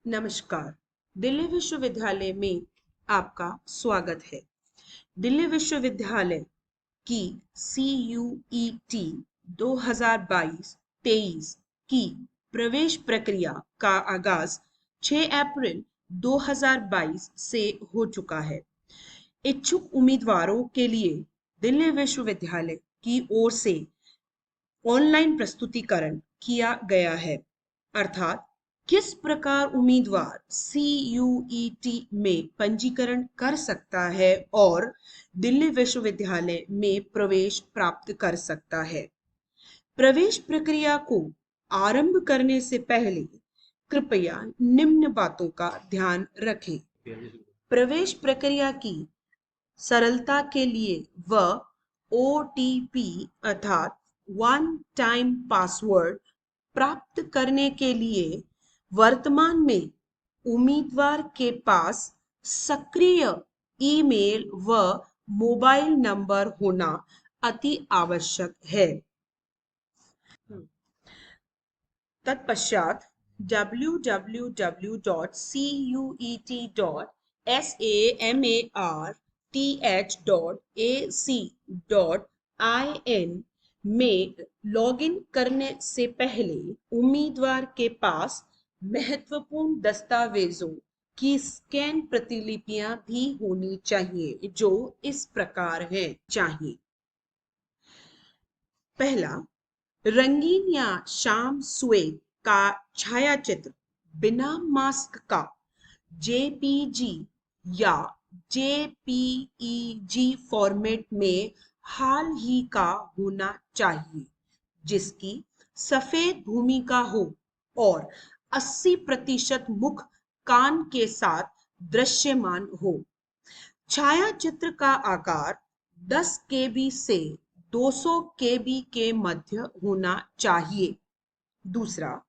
नमस्कार। दिल्ली विश्वविद्यालय में आपका स्वागत है। दिल्ली विश्वविद्यालय की CUET 2022-23 की प्रवेश प्रक्रिया का आगाज 6 अप्रैल 2022 से हो चुका है। इच्छुक उम्मीदवारों के लिए दिल्ली विश्वविद्यालय की ओर से ऑनलाइन प्रस्तुतिकरण किया गया है, अर्थात किस प्रकार उम्मीदवार CUET में पंजीकरण कर सकता है और दिल्ली विश्वविद्यालय में प्रवेश प्राप्त कर सकता है। प्रवेश प्रक्रिया को आरंभ करने से पहले कृपया निम्न बातों का ध्यान रखें। प्रवेश प्रक्रिया की सरलता के लिए वह OTP अर्थात वन टाइम पासवर्ड प्राप्त करने के लिए वर्तमान में उम्मीदवार के पास सक्रिय ईमेल व मोबाइल नंबर होना अति आवश्यक है। तत्पश्चात www.cuet.samarth.ac.in में लॉगिन करने से पहले उम्मीदवार के पास महत्वपूर्ण दस्तावेजों की स्कैन प्रतिलिपियां भी होनी चाहिए, जो इस प्रकार है। पहला, रंगीन या श्याम स्वेत का छायाचित्र बिना मास्क का JPG या JPEG फॉर्मेट में हाल ही का होना चाहिए, जिसकी सफेद भूमिका हो और 80% मुख कान के साथ दृश्यमान हो। छायाचित्र का आकार 10 KB से 200 KB के मध्य होना चाहिए। दूसरा,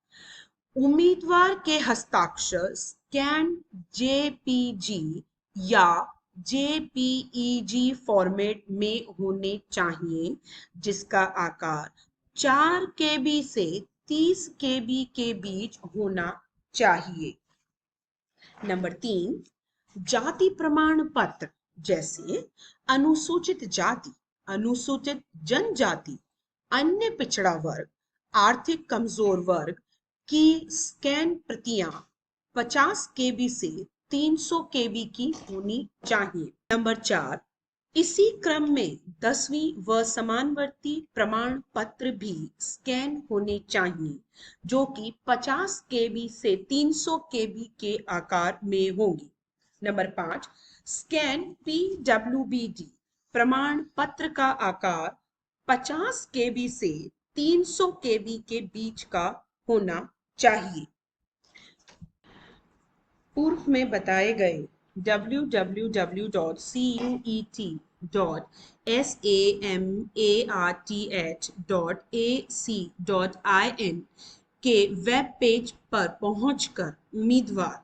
उम्मीदवार के हस्ताक्षर स्कैन JPG या JPEG फॉर्मेट में होने चाहिए, जिसका आकार 4 KB से 30 KB के बीच होना चाहिए। नंबर 3, जाति प्रमाण पत्र जैसे अनुसूचित जाति, अनुसूचित जनजाति, अन्य पिछड़ा वर्ग, आर्थिक कमजोर वर्ग की स्कैन प्रतियां 50 KB से 300 KB की होनी चाहिए। नंबर 4, इसी क्रम में 10वीं व समानवर्ती प्रमाण पत्र भी स्कैन होने चाहिए, जो कि 50 KB से 300 KB के आकार में होंगी। नंबर 5, स्कैन PWBD प्रमाण पत्र का आकार 50 KB से 300 KB के बीच का होना चाहिए। पूर्व में बताए गए www.cuet.samarth.ac.in के वेब पेज पर पहुंचकर उम्मीदवार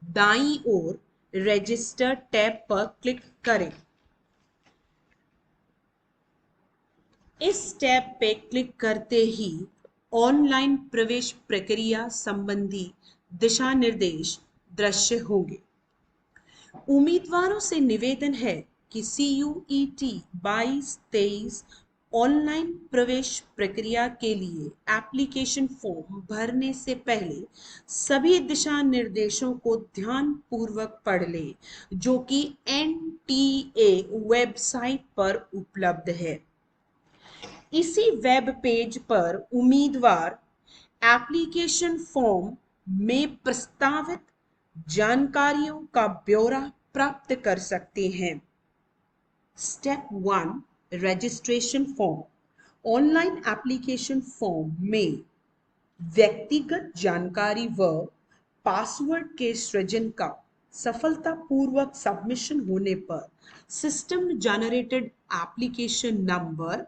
दाईं ओर रजिस्टर टैब पर क्लिक करें। इस टैब पे क्लिक करते ही ऑनलाइन प्रवेश प्रक्रिया संबंधी दिशा निर्देश दृश्य होंगे। उम्मीदवारों से निवेदन है कि CUET 22-23 ऑनलाइन प्रवेश प्रक्रिया के लिए एप्लीकेशन फॉर्म भरने से पहले सभी दिशा निर्देशों को ध्यान पूर्वक पढ़ लें, जो कि NTA वेबसाइट पर उपलब्ध है। इसी वेब पेज पर उम्मीदवार एप्लीकेशन फॉर्म में प्रस्तावित जानकारियों का ब्यौरा प्राप्त कर सकते हैं। Step 1, registration form. Online application form में व्यक्तिगत जानकारी व पासवर्ड के सृजन का सफलतापूर्वक सबमिशन होने पर system generated application number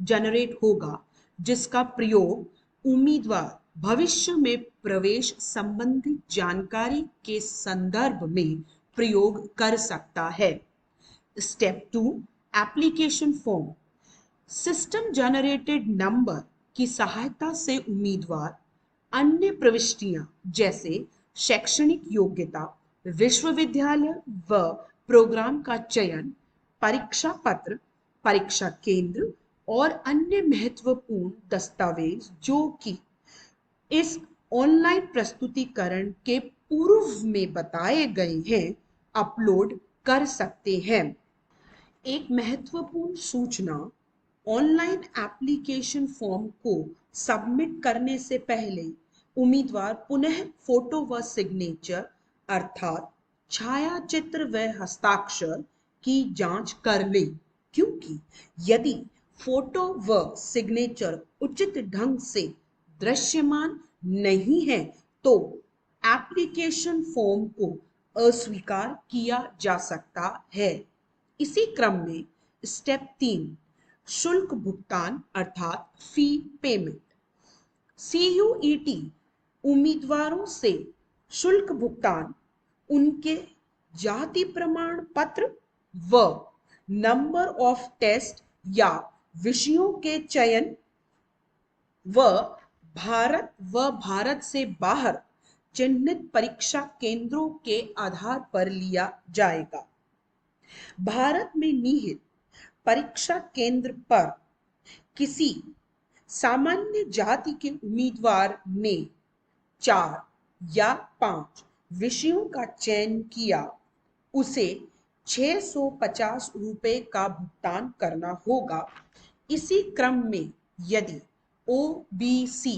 generate होगा, जिसका प्रयोग उम्मीदवार भविष्य में प्रवेश संबंधी जानकारी के संदर्भ में प्रयोग कर सकता है। Step 2, application form. System generated number की सहायता से उम्मीदवार अन्य प्रविष्टियां जैसे शैक्षणिक योग्यता, विश्वविद्यालय व प्रोग्राम का चयन, परीक्षा पत्र, परीक्षा केंद्र और अन्य महत्वपूर्ण दस्तावेज जो कि इस ऑनलाइन प्रस्तुतिकरण के पूर्व में बताए गए हैं, अपलोड कर सकते हैं। एक महत्वपूर्ण सूचना, ऑनलाइन एप्लीकेशन फॉर्म को सबमिट करने से पहले उम्मीदवार पुनः फोटो व सिग्नेचर अर्थात छायाचित्र व हस्ताक्षर की जांच कर ले, क्योंकि यदि फोटो व सिग्नेचर उचित ढंग से दृश्यमान नहीं है तो एप्लीकेशन फॉर्म को अस्वीकार किया जा सकता है। इसी क्रम में स्टेप 3, शुल्क भुगतान अर्थात फी पेमेंट। CUET उम्मीदवारों से शुल्क भुगतान उनके जाति प्रमाण पत्र व नंबर ऑफ टेस्ट या विषयों के चयन व भारत से बाहर चिन्हित परीक्षा केंद्रों के आधार पर लिया जाएगा। भारत में निहित परीक्षा केंद्र पर किसी सामान्य जाति के उम्मीदवार ने 4 या 5 विषयों का चयन किया, उसे 650 रुपए का भुगतान करना होगा। इसी क्रम में यदि OBC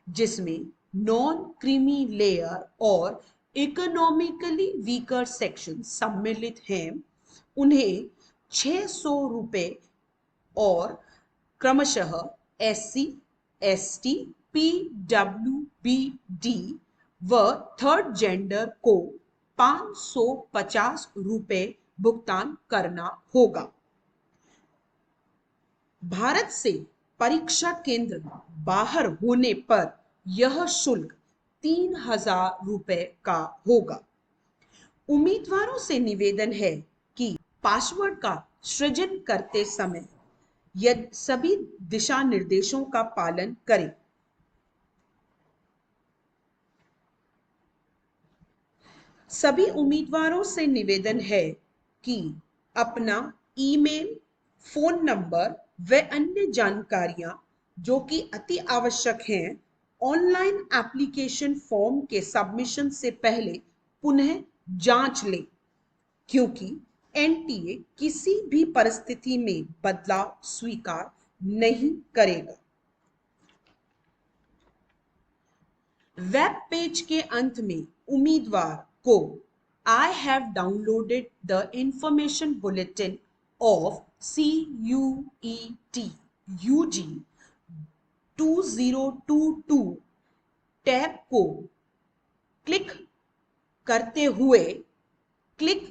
जिसमें नॉन क्रीमी लेयर और इकोनॉमिकली वीकर सेक्शन सम्मिलित हैं, उन्हें 600 रुपए और क्रमशः SC, ST, PWBD व थर्ड जेंडर को 550 रुपए भुगतान करना होगा। भारत से परीक्षा केंद्र बाहर होने पर यह शुल्क 3000 रुपए का होगा। उम्मीदवारों से निवेदन है कि पासवर्ड का सृजन करते समय यदि सभी दिशा निर्देशों का पालन करें। सभी उम्मीदवारों से निवेदन है कि अपना ईमेल, फोन नंबर व अन्य जानकारियां जो कि अति आवश्यक हैं, ऑनलाइन एप्लीकेशन फॉर्म के सबमिशन से पहले पुनः जांच लें, क्योंकि NTA किसी भी परिस्थिति में बदलाव स्वीकार नहीं करेगा। वेब पेज के अंत में उम्मीदवार को I have downloaded the information bulletin of CUET UG 2022 tab को क्लिक करते हुए click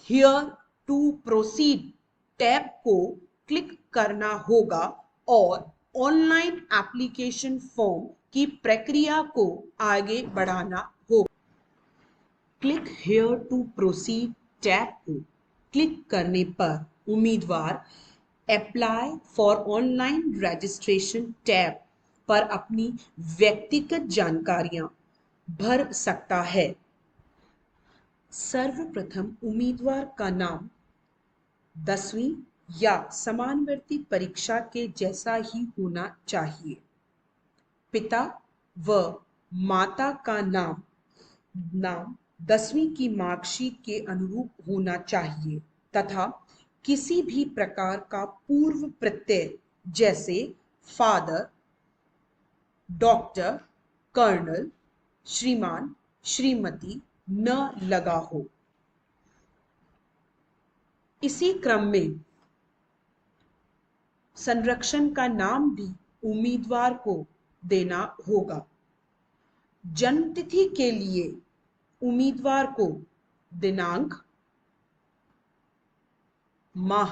here to proceed tab को क्लिक करना होगा और ऑनलाइन एप्लीकेशन फॉर्म की प्रक्रिया को आगे बढ़ाना होगा। Click here to proceed tab को क्लिक करने पर उम्मीदवार apply for online registration tab पर अपनी व्यक्तिगत जानकारियां भर सकता है। सर्वप्रथम उम्मीदवार का नाम 10वीं या समानवर्ती परीक्षा के जैसा ही होना चाहिए। पिता व माता का नाम 10वीं की मार्कशीट के अनुरूप होना चाहिए तथा किसी भी प्रकार का पूर्व प्रत्यय जैसे फादर, डॉक्टर, कर्नल, श्रीमान, श्रीमती न लगा हो। इसी क्रम में संरक्षण का नाम भी उम्मीदवार को देना होगा। जन्मतिथि के लिए उम्मीदवार को दिनांक, माह,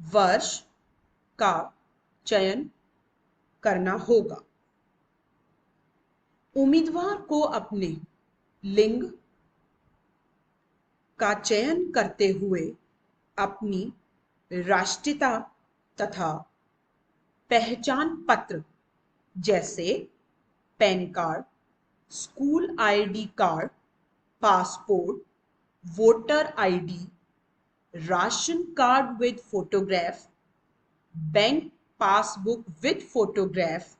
वर्ष का चयन करना होगा। उम्मीदवार को अपने लिंग का चयन करते हुए अपनी राष्ट्रीयता तथा पहचान पत्र जैसे PAN card, school ID card, passport, voter ID, ration card with photograph, bank passbook with photograph,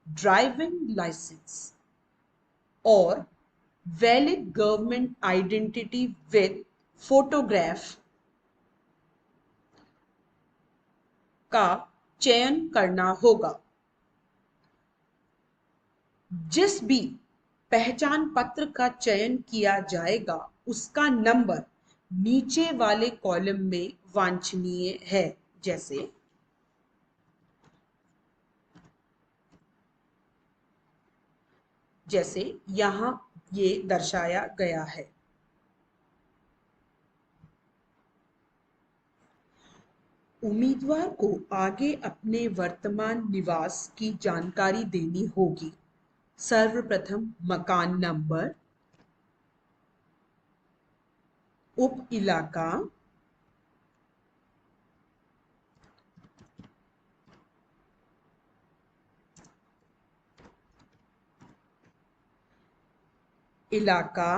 driving licence और valid government identity with photograph का चयन करना होगा। जिस भी पहचान पत्र का चयन किया जाएगा उसका नंबर नीचे वाले कॉलम में वांछनीय है। जैसे यहां ये दर्शाया गया है। उम्मीदवार को आगे अपने वर्तमान निवास की जानकारी देनी होगी। सर्वप्रथम मकान नंबर, उप इलाका, इलाका,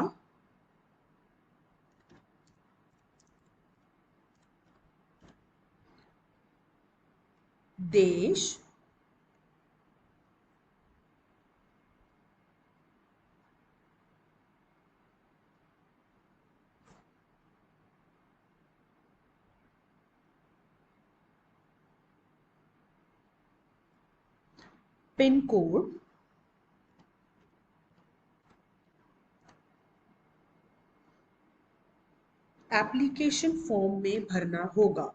देश, पिन कोड, एप्लीकेशन फॉर्म में भरना होगा।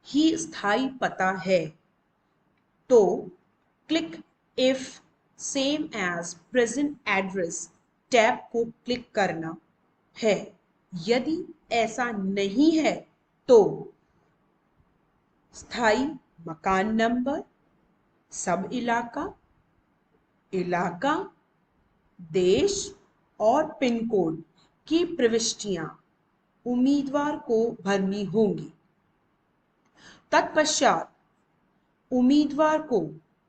ही स्थायी पता है तो click if same as present address tab को क्लिक करना है। यदि ऐसा नहीं है तो स्थायी मकान नंबर, सब इलाका, इलाका, देश और पिन कोड की प्रविष्टियां उम्मीदवार को भरनी होंगी। तत्पश्चात उम्मीदवार को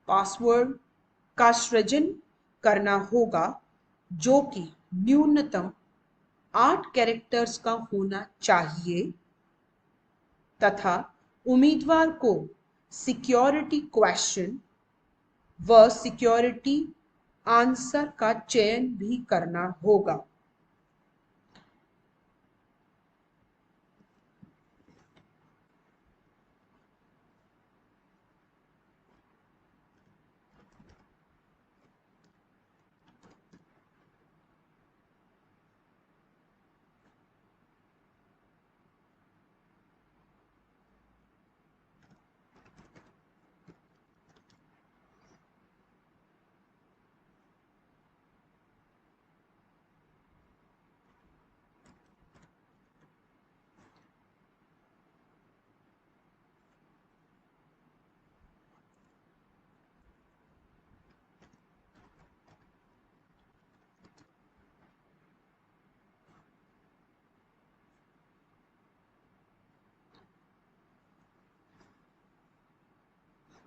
पासवर्ड का सृजन करना होगा जो कि न्यूनतम 8 कैरेक्टर्स का होना चाहिए तथा उम्मीदवार को सिक्योरिटी क्वेश्चन व सिक्योरिटी आंसर का चयन भी करना होगा।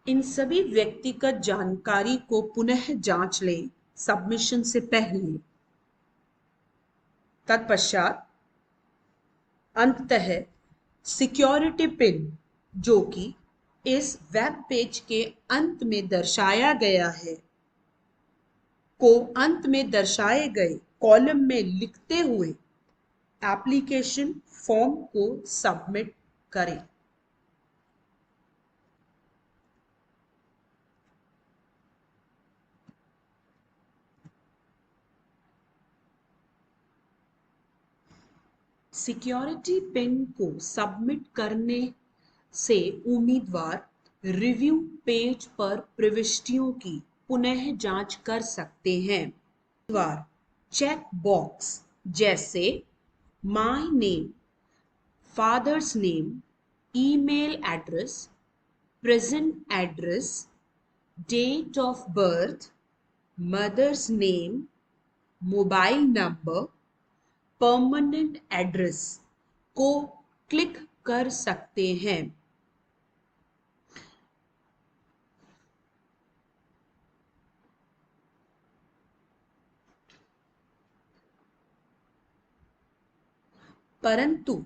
इन सभी व्यक्तिगत जानकारी को पुनः जांच लें सबमिशन से पहले। तत्पश्चात अंततः सिक्योरिटी पिन जो कि इस वेब पेज के अंत में दर्शाया गया है को अंत में दर्शाए गए कॉलम में लिखते हुए एप्लीकेशन फॉर्म को सबमिट करें। सिक्योरिटी पिन को सबमिट करने से उम्मीदवार रिव्यू पेज पर प्रविष्टियों की पुनः जांच कर सकते हैं। उम्मीदवार चेक बॉक्स जैसे my name, father's name, email address, present address, date of birth, mother's name, mobile number, permanent address को क्लिक कर सकते हैं। परंतु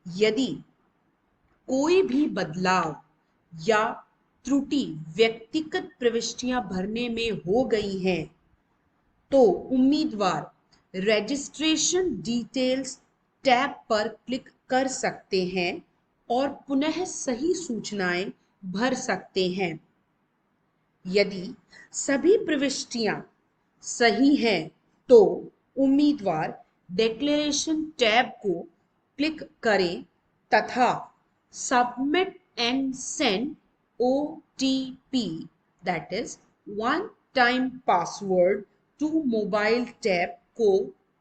यदि कोई भी बदलाव या त्रुटि व्यक्तिगत प्रविष्टियां भरने में हो गई हैं, तो उम्मीदवार रजिस्ट्रेशन डिटेल्स टैब पर क्लिक कर सकते हैं और पुनः सही सूचनाएं भर सकते हैं। यदि सभी प्रविष्टियां सही हैं, तो उम्मीदवार डिक्लेरेशन टैब को क्लिक करें तथा submit and send OTP, that is one time password to mobile tab को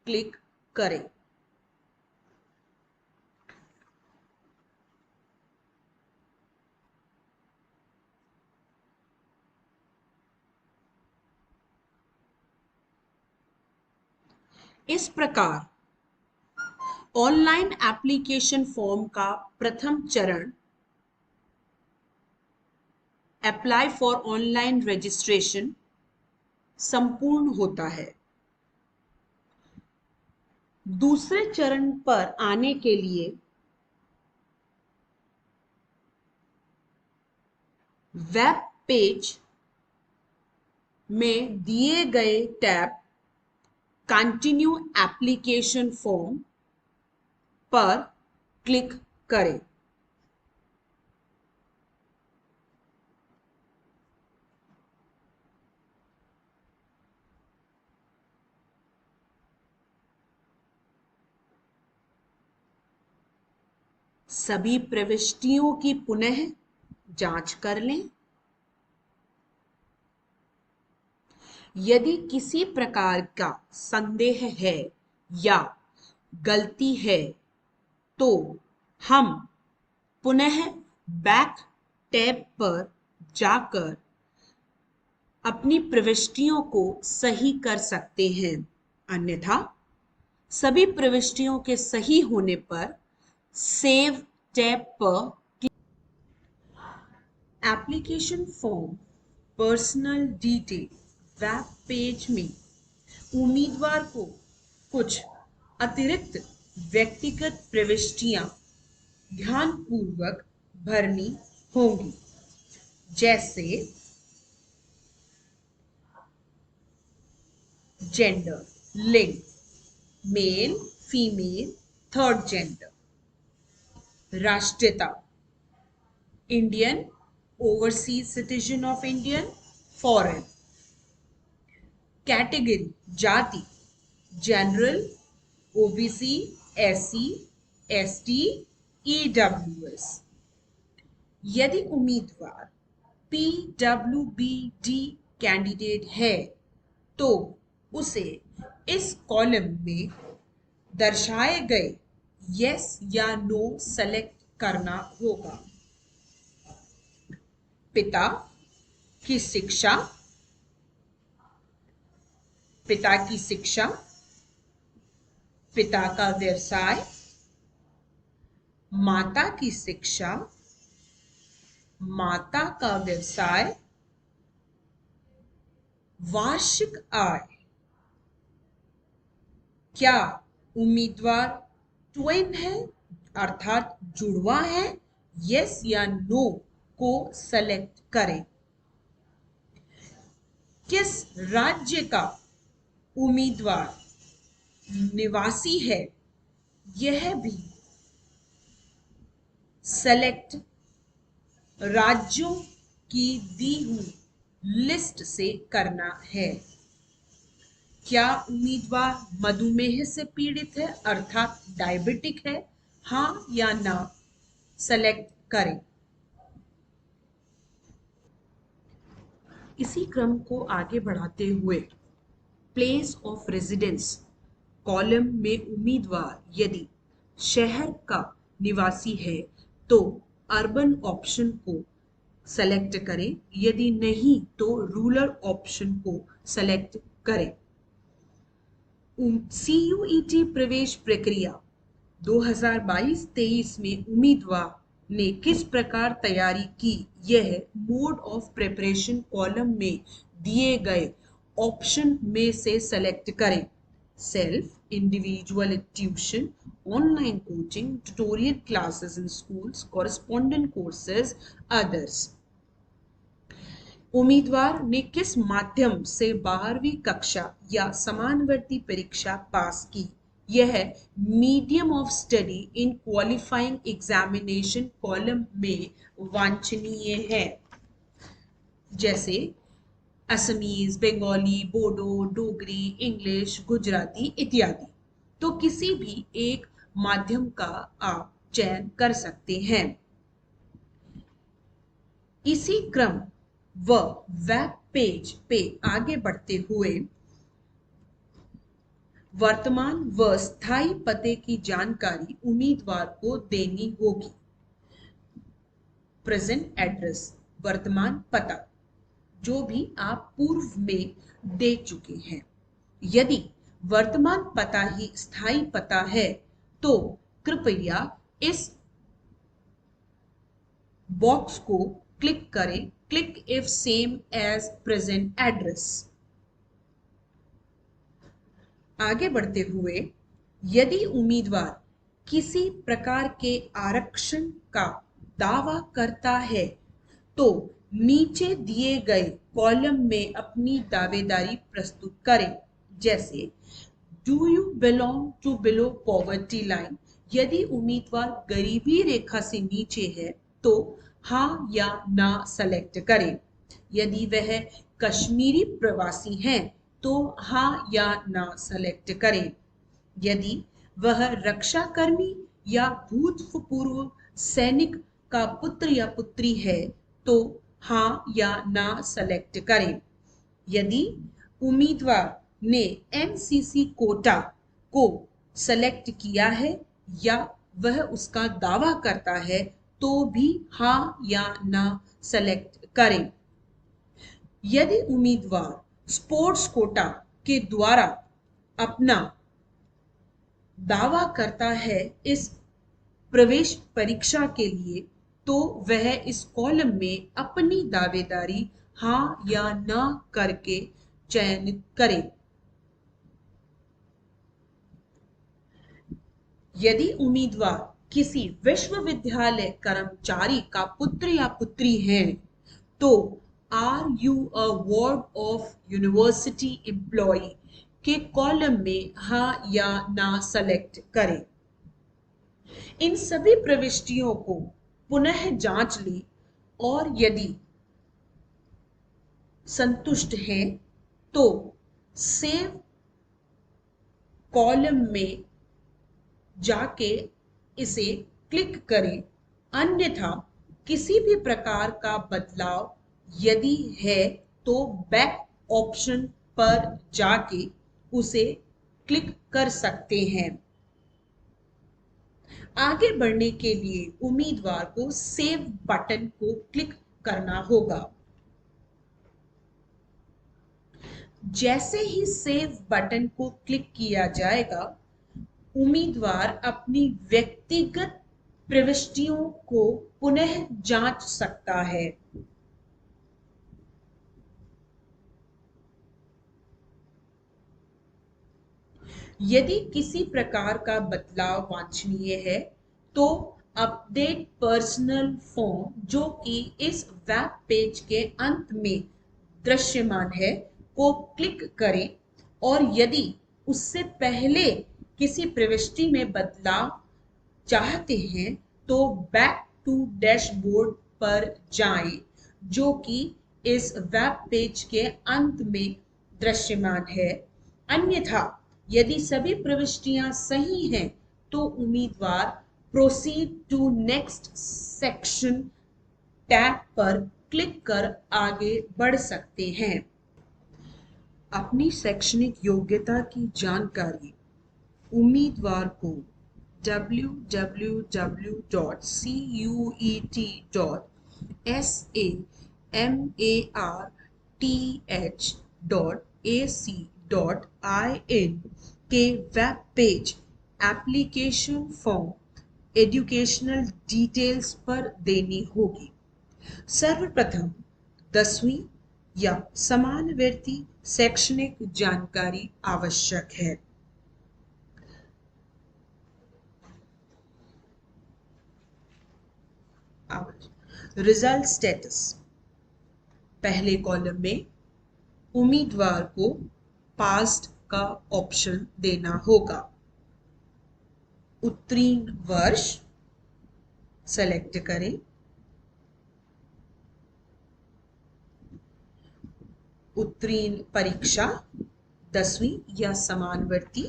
क्लिक करें। इस प्रकार ऑनलाइन एप्लीकेशन फॉर्म का प्रथम चरण अप्लाई फॉर ऑनलाइन रजिस्ट्रेशन संपूर्ण होता है। दूसरे चरण पर आने के लिए वेब पेज में दिए गए टैब कंटिन्यू एप्लीकेशन फॉर्म पर क्लिक करें। सभी प्रविष्टियों की पुनः जांच कर लें। यदि किसी प्रकार का संदेह है या गलती है, तो हम पुनः बैक टैब पर जाकर अपनी प्रविष्टियों को सही कर सकते हैं। अन्यथा सभी प्रविष्टियों के सही होने पर सेव टैब पर application form personal detail web page में उम्मीदवार को कुछ अतिरिक्त व्यक्तिगत प्रविष्टियां ध्यानपूर्वक भरनी होंगी, जैसे जेंडर, लिंग, मेल, फीमेल, थर्ड जेंडर, राष्ट्रीयता, Indian, overseas citizen of Indian, foreign, category, जाति, general, OBC, SC, ST, EWS. यदि उम्मीदवार पीडब्ल्यूबीडी कैंडिडेट है, तो उसे इस कॉलम में दर्शाए गए यस या नो सेलेक्ट करना होगा। पिता की शिक्षा, पिता की शिक्षा, पिता का व्यवसाय, माता की शिक्षा, माता का व्यवसाय, वार्षिक आय। क्या उम्मीदवार ट्विन है अर्थात जुड़वा है? यस या नो को सेलेक्ट करें। किस राज्य का उम्मीदवार निवासी है, यह भी सेलेक्ट राज्यों की दी हुई लिस्ट से करना है। क्या उम्मीदवार मधुमेह से पीड़ित है अर्थात डायबिटिक है? हाँ या ना सेलेक्ट करें। इसी क्रम को आगे बढ़ाते हुए प्लेस ऑफ रेजिडेंस कॉलम में उम्मीदवार यदि शहर का निवासी है तो अर्बन ऑप्शन को सेलेक्ट करें, यदि नहीं तो रूरल ऑप्शन को सेलेक्ट करें। सीयूईटी प्रवेश प्रक्रिया 2022-23 में उम्मीदवार ने किस प्रकार तैयारी की, यह मोड ऑफ प्रिपरेशन कॉलम में दिए गए ऑप्शन में से सेलेक्ट करें। self, individual tuition, online coaching, tutorial classes in schools, correspondent courses, others. उम्मीदवार ने किस माध्यम से 12वीं कक्षा या समानवर्ती परीक्षा पास की? यह medium of study in qualifying examination column में वांछनीय है, जैसे असमीज, बंगाली, बोडो, डोगरी, इंग्लिश, गुजराती इत्यादि। तो किसी भी एक माध्यम का आप चयन कर सकते हैं। इसी क्रम व वेब पेज पे आगे बढ़ते हुए वर्तमान व स्थायी पते की जानकारी उम्मीदवार को देनी होगी। प्रेजेंट एड्रेस, वर्तमान पता, जो भी आप पूर्व में दे चुके हैं। यदि वर्तमान पता ही स्थायी पता है तो कृपया इस बॉक्स को क्लिक करें, click if same as present address. आगे बढ़ते हुए यदि उम्मीदवार किसी प्रकार के आरक्षण का दावा करता है तो नीचे दिए गए कॉलम में अपनी दावेदारी प्रस्तुत करें, जैसे do you belong to below poverty line. यदि उम्मीदवार गरीबी रेखा से नीचे है तो हाँ या ना सेलेक्ट करें। यदि वह कश्मीरी प्रवासी हैं तो हाँ या ना सेलेक्ट करें। यदि वह रक्षा कर्मी या भूतपूर्व सैनिक का पुत्र या पुत्री है तो हाँ या ना सेलेक्ट करें। यदि उम्मीदवार ने एनसीसी कोटा को सेलेक्ट किया है या वह उसका दावा करता है तो भी हाँ या ना सेलेक्ट करें। यदि उम्मीदवार स्पोर्ट्स कोटा के द्वारा अपना दावा करता है इस प्रवेश परीक्षा के लिए तो वह इस कॉलम में अपनी दावेदारी हाँ या ना करके चयनित करे। यदि उम्मीदवार किसी विश्वविद्यालय कर्मचारी का पुत्र या पुत्री है तो are you a ward of university employ के कॉलम में हाँ या ना सेलेक्ट करें। इन सभी प्रविष्टियों को पुनः जांच लें और यदि संतुष्ट हैं तो सेव कॉलम में जाके इसे क्लिक करें, अन्यथा किसी भी प्रकार का बदलाव यदि है तो बैक ऑप्शन पर जाके उसे क्लिक कर सकते हैं। आगे बढ़ने के लिए उम्मीदवार को सेव बटन को क्लिक करना होगा। जैसे ही सेव बटन को क्लिक किया जाएगा उम्मीदवार अपनी व्यक्तिगत प्रविष्टियों को पुनः जांच सकता है। यदि किसी प्रकार का बदलाव वांछनीय है तो अपडेट पर्सनल फॉर्म, जो कि इस वेब पेज के अंत में दृश्यमान है, को क्लिक करें और यदि उससे पहले किसी प्रविष्टि में बदलाव चाहते हैं तो बैक टू डैशबोर्ड पर जाएं, जो कि इस वेब पेज के अंत में दृश्यमान है। अन्यथा यदि सभी प्रविष्टियां सही हैं तो उम्मीदवार proceed to next section tab पर क्लिक कर आगे बढ़ सकते हैं। अपनी शैक्षणिक योग्यता की जानकारी उम्मीदवार को www.cuet.samarth.ac.in के web page application form educational details पर देनी होगी। सर्वप्रथम 10वीं या समानवर्ती शैक्षणिक जानकारी आवश्यक है। रिजल्ट स्टेटस, पहले कॉलम में उम्मीदवार को पास्ट का ऑप्शन देना होगा। उत्तीर्ण वर्ष सेलेक्ट करें, उत्तीर्ण परीक्षा 10वीं या समानवर्ती,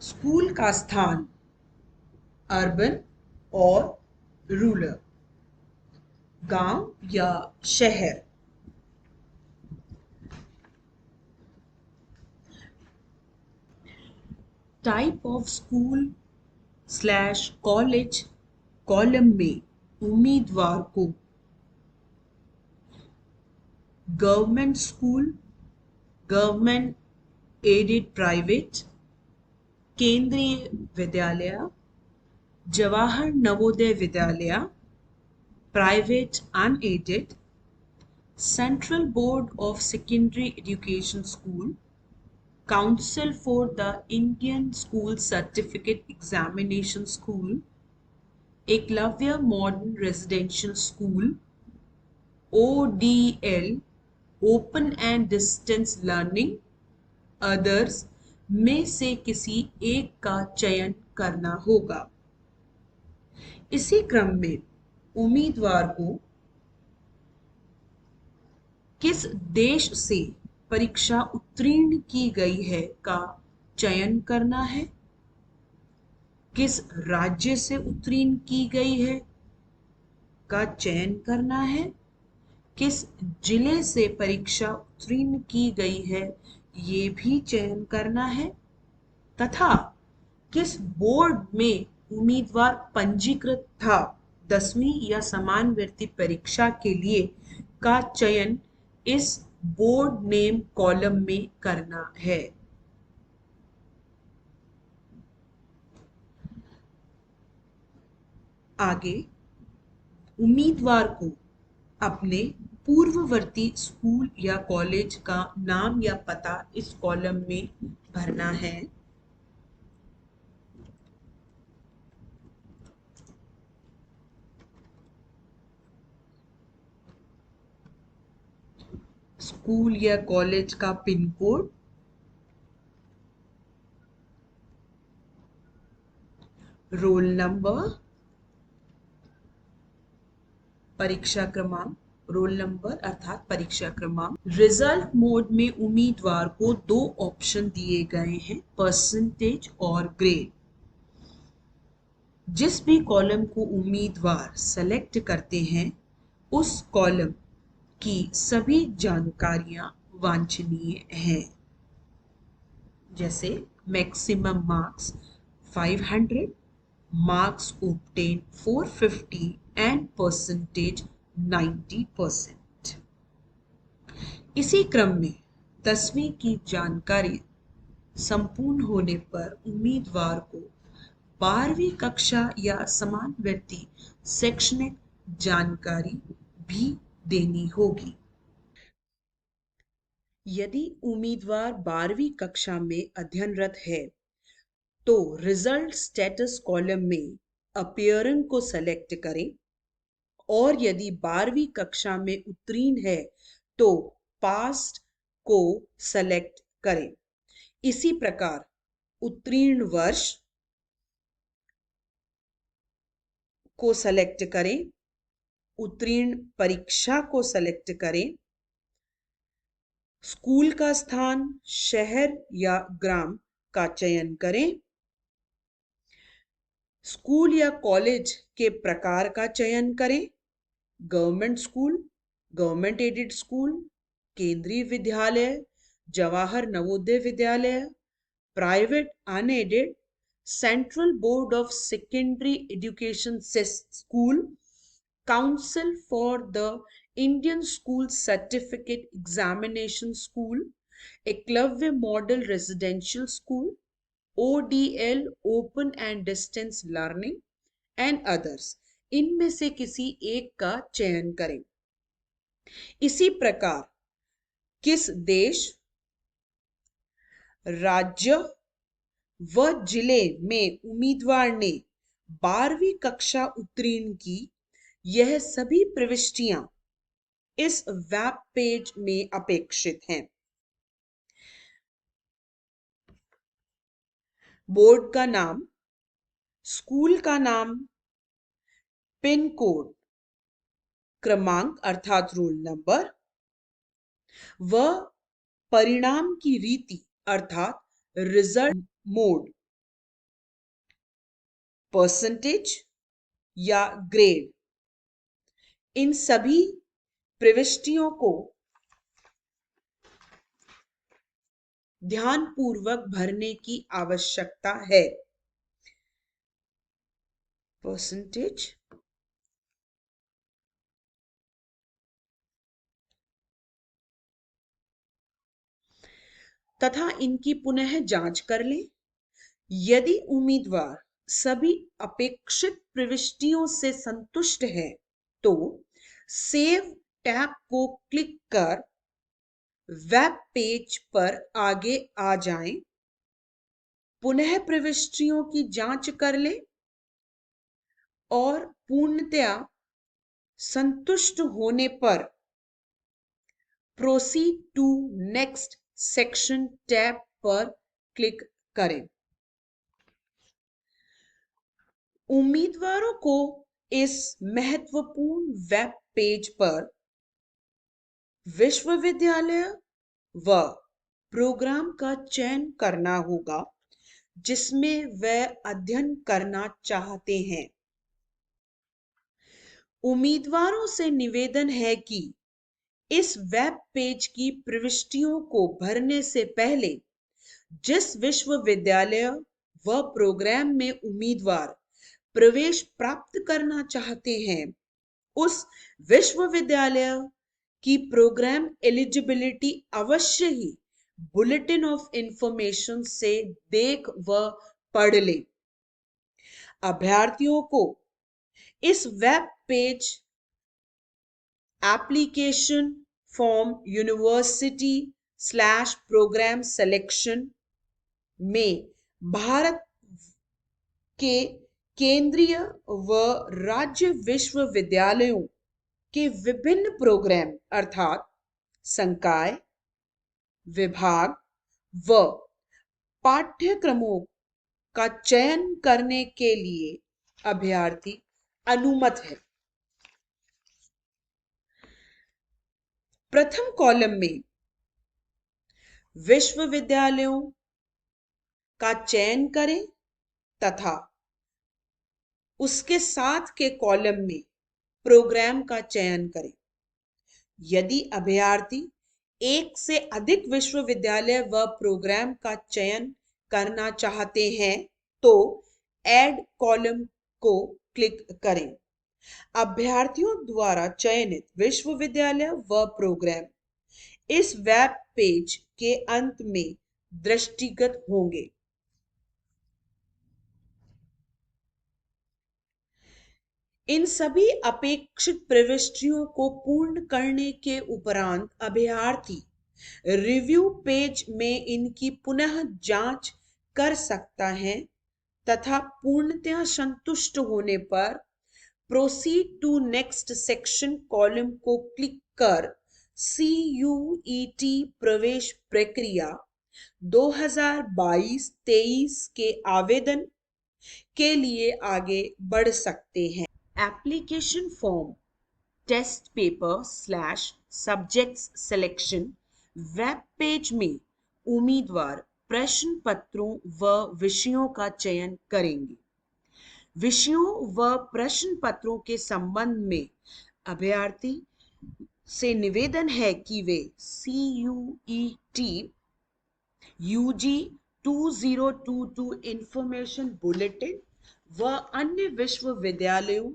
स्कूल का स्थान अर्बन और रूरल, गांव या शहर, type of school slash college column में उम्मीदवार को government school, government aided private, केंद्रीय विद्यालय, Jawahar Navodaya Vidyalaya, private unaided, central board of secondary education school, council for the Indian school certificate examination school, Eklavya modern residential school, ODL open and distance learning, others में से किसी एक का चयन करना होगा। इसी क्रम में उम्मीदवार को किस देश से परीक्षा उत्तीर्ण की गई है का चयन करना है, किस राज्य से उत्तीर्ण की गई है का चयन करना है, किस जिले से परीक्षा उत्तीर्ण की गई है ये भी चयन करना है, तथा किस बोर्ड में उम्मीदवार पंजीकृत था 10वीं या समानवर्ती परीक्षा के लिए का चयन इस बोर्ड नेम कॉलम में करना है। आगे उम्मीदवार को अपने पूर्ववर्ती स्कूल या कॉलेज का नाम या पता इस कॉलम में भरना है। स्कूल या कॉलेज का पिन कोड, रोल नंबर, परीक्षा क्रमांक, रोल नंबर अर्थात परीक्षा क्रमांक। रिजल्ट मोड में उम्मीदवार को 2 ऑप्शन दिए गए हैं, परसेंटेज और ग्रेड। जिस भी कॉलम को उम्मीदवार सेलेक्ट करते हैं उस कॉलम की सभी जानकारियां वांछनीय हैं, जैसे maximum marks 500, marks obtained 450 and percentage 90%। इसी क्रम में 10वीं की जानकारी संपूर्ण होने पर उम्मीदवार को 12वीं कक्षा या समानवर्ती शैक्षणिक जानकारी भी देनी होगी। यदि उम्मीदवार 12वीं कक्षा में अध्ययनरत है तो रिजल्ट स्टेटस कॉलम में अपीयरिंग को सेलेक्ट करें, और यदि 12वीं कक्षा में उत्तीर्ण है तो पास्ट को सेलेक्ट करें। इसी प्रकार उत्तीर्ण वर्ष को सेलेक्ट करें, उत्तीर्ण परीक्षा को सेलेक्ट करें, स्कूल का स्थान शहर या ग्राम का चयन करें, स्कूल या कॉलेज के प्रकार का चयन करें, government school, government aided school, केंद्रीय विद्यालय, Jawahar Navodaya Vidyalaya, private unaided, central board of secondary education school, council for the Indian school certificate examination school, Eklavya model residential school, ODL open and distance learning and others, इनमें से किसी एक का चयन करें। इसी प्रकार किस देश, राज्य व जिले में उम्मीदवार ने 12वीं कक्षा उत्तीर्ण की यह सभी प्रविष्टियां इस वेब पेज में अपेक्षित हैं। बोर्ड का नाम, स्कूल का नाम, पिन कोड, क्रमांक अर्थात रोल नंबर व परिणाम की रीति अर्थात रिजल्ट मोड, परसेंटेज या ग्रेड, इन सभी प्रविष्टियों को ध्यानपूर्वक भरने की आवश्यकता है। परसेंटेज, तथा इनकी पुनः जांच कर लें। यदि उम्मीदवार सभी अपेक्षित प्रविष्टियों से संतुष्ट है तो सेव टैब को क्लिक कर वेब पेज पर आगे आ जाएं, पुनः प्रविष्टियों की जांच कर लें और पूर्णतया संतुष्ट होने पर proceed to next section tab पर क्लिक करें। उम्मीदवारों को इस महत्वपूर्ण वेब पेज पर विश्वविद्यालय व प्रोग्राम का चयन करना होगा जिसमें वह अध्ययन करना चाहते हैं। उम्मीदवारों से निवेदन है कि इस वेब पेज की प्रविष्टियों को भरने से पहले जिस विश्वविद्यालय व प्रोग्राम में उम्मीदवार प्रवेश प्राप्त करना चाहते हैं उस विश्वविद्यालय की प्रोग्राम एलिजिबिलिटी अवश्य ही बुलेटिन ऑफ इंफॉर्मेशन से देख व पढ़ ले। अभ्यर्थियों को इस web page application form university slash program selection में भारत के केंद्रीय व राज्य विश्वविद्यालयों के विभिन्न प्रोग्राम अर्थात संकाय, विभाग व पाठ्यक्रमों का चयन करने के लिए अभ्यर्थी अनुमत है। प्रथम कॉलम में विश्वविद्यालयों का चयन करें तथा उसके साथ के कॉलम में प्रोग्राम का चयन करें। यदि अभ्यर्थी एक से अधिक विश्वविद्यालय व प्रोग्राम का चयन करना चाहते हैं तो ऐड कॉलम को क्लिक करें। अभ्यर्थियों द्वारा चयनित विश्वविद्यालय व प्रोग्राम इस वेब पेज के अंत में दृष्टिगत होंगे। इन सभी अपेक्षित प्रविष्टियों को पूर्ण करने के उपरांत अभ्यर्थी रिव्यू पेज में इनकी पुनः जांच कर सकता है तथा पूर्णतः संतुष्ट होने पर proceed to next section column को क्लिक कर CUET प्रवेश प्रक्रिया 2022-23 के आवेदन के लिए आगे बढ़ सकते हैं। Application form test paper slash subjects selection web page में उम्मीदवार प्रश्न पत्रों व विषयों का चयन करेंगे। विषयों व प्रश्न पत्रों के संबंध में अभ्यर्थी से निवेदन है कि वे CUET UG 2022 इंफॉर्मेशन बुलेटिन व अन्य विश्वविद्यालयों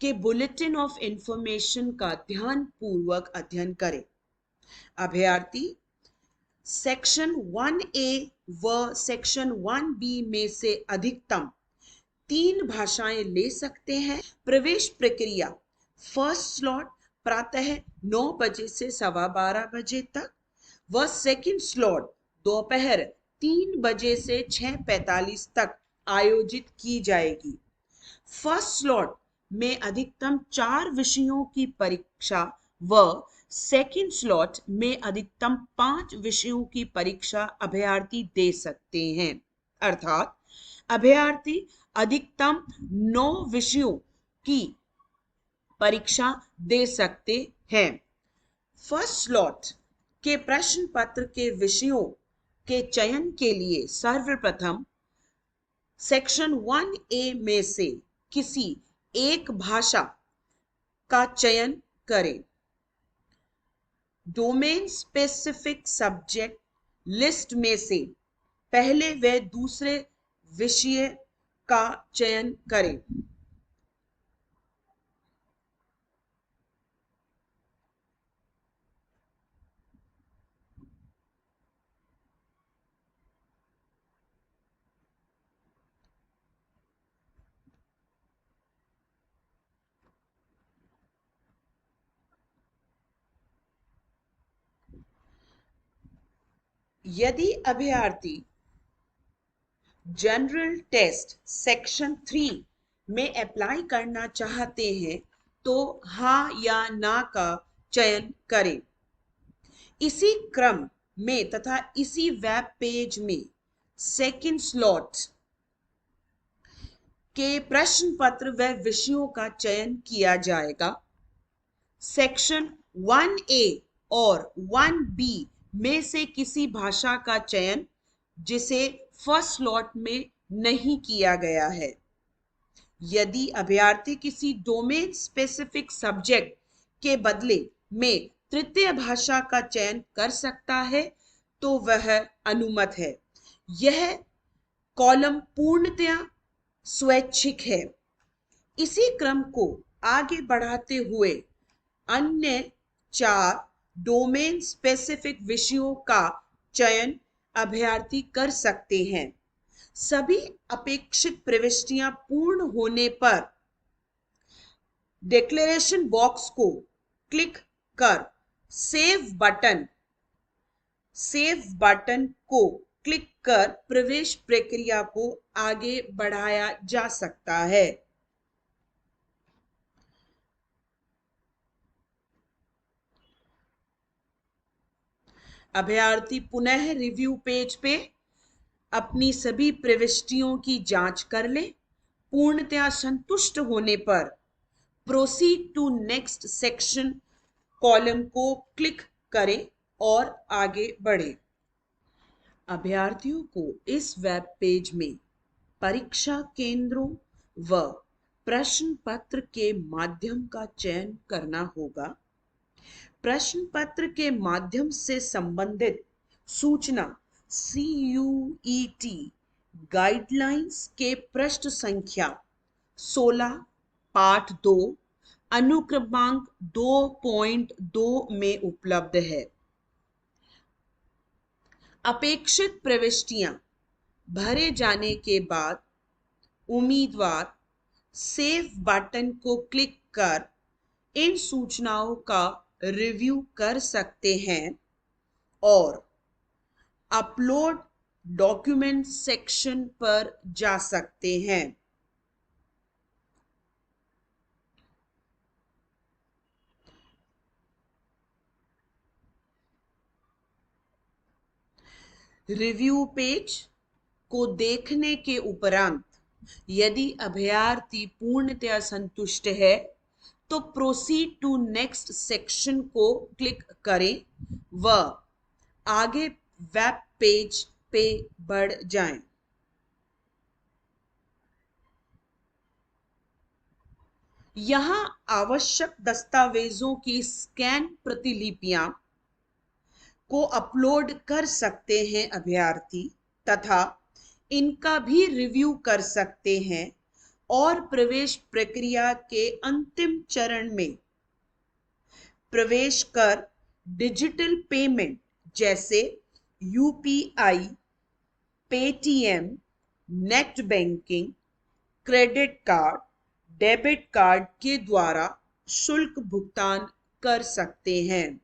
के बुलेटिन ऑफ इंफॉर्मेशन का ध्यानपूर्वक अध्ययन करें। अभ्यर्थी सेक्शन 1A व सेक्शन 1B में से अधिकतम 3 भाषाएं ले सकते हैं। प्रवेश प्रक्रिया फर्स्ट स्लॉट प्रातः 9 बजे से 12:15 बजे तक व सेकंड स्लॉट दोपहर 3 बजे से 6:45 तक आयोजित की जाएगी। फर्स्ट स्लॉट में अधिकतम 4 विषयों की परीक्षा व सेकंड स्लॉट में अधिकतम 5 विषयों की परीक्षा अभ्यर्थी दे सकते हैं। अर्थात अभ्यर्थी अधिकतम 9 विषयों की परीक्षा दे सकते हैं। फर्स्ट स्लॉट के प्रश्न पत्र के विषयों के चयन के लिए सर्वप्रथम सेक्शन 1A में से किसी एक भाषा का चयन करें। डोमेन स्पेसिफिक सब्जेक्ट लिस्ट में से पहले व दूसरे विषय का चयन करें। यदि अभ्यर्थी जनरल टेस्ट सेक्शन 3 में अप्लाई करना चाहते हैं तो हाँ या ना का चयन करें। इसी क्रम में तथा इसी वेब पेज में सेकंड स्लॉट के प्रश्न पत्र व विषयों का चयन किया जाएगा। सेक्शन 1A और 1B में से किसी भाषा का चयन जिसे फर्स्ट स्लॉट में नहीं किया गया है। यदि अभ्यर्थी किसी डोमेन स्पेसिफिक सब्जेक्ट के बदले में तृतीय भाषा का चयन कर सकता है तो वह अनुमत है। यह कॉलम पूर्णतया स्वैच्छिक है। इसी क्रम को आगे बढ़ाते हुए अन्य 4 डोमेन स्पेसिफिक विषयों का चयन अभ्यर्थी कर सकते हैं। सभी अपेक्षित प्रविष्टियां पूर्ण होने पर डिक्लेरेशन बॉक्स को क्लिक कर सेव बटन को क्लिक कर प्रवेश प्रक्रिया को आगे बढ़ाया जा सकता है। अभ्यर्थी पुनः रिव्यू पेज पे अपनी सभी प्रविष्टियों की जांच कर ले। पूर्णतया संतुष्ट होने पर proceed to next section column को क्लिक करें और आगे बढ़ें। अभ्यर्थियों को इस वेब पेज में परीक्षा केंद्रों व प्रश्न पत्र के माध्यम का चयन करना होगा। प्रश्न पत्र के माध्यम से संबंधित सूचना CUET गाइडलाइंस के पृष्ठ संख्या 16 पाठ 2 अनुक्रमांक 2.2 में उपलब्ध है। अपेक्षित प्रविष्टियां भरे जाने के बाद उम्मीदवार सेव बटन को क्लिक कर इन सूचनाओं का रिव्यू कर सकते हैं और अपलोड डॉक्यूमेंट सेक्शन पर जा सकते हैं। रिव्यू पेज को देखने के उपरांत यदि अभ्यर्थी पूर्णतया संतुष्ट है तो प्रोसीड टू नेक्स्ट सेक्शन को क्लिक करें व आगे वेब पेज पे बढ़ जाएं। यहां आवश्यक दस्तावेजों की स्कैन प्रतिलिपियां को अपलोड कर सकते हैं अभ्यर्थी तथा इनका भी रिव्यू कर सकते हैं और प्रवेश प्रक्रिया के अंतिम चरण में प्रवेश कर डिजिटल पेमेंट जैसे UPI, Paytm, net banking, credit card, debit card के द्वारा शुल्क भुगतान कर सकते हैं।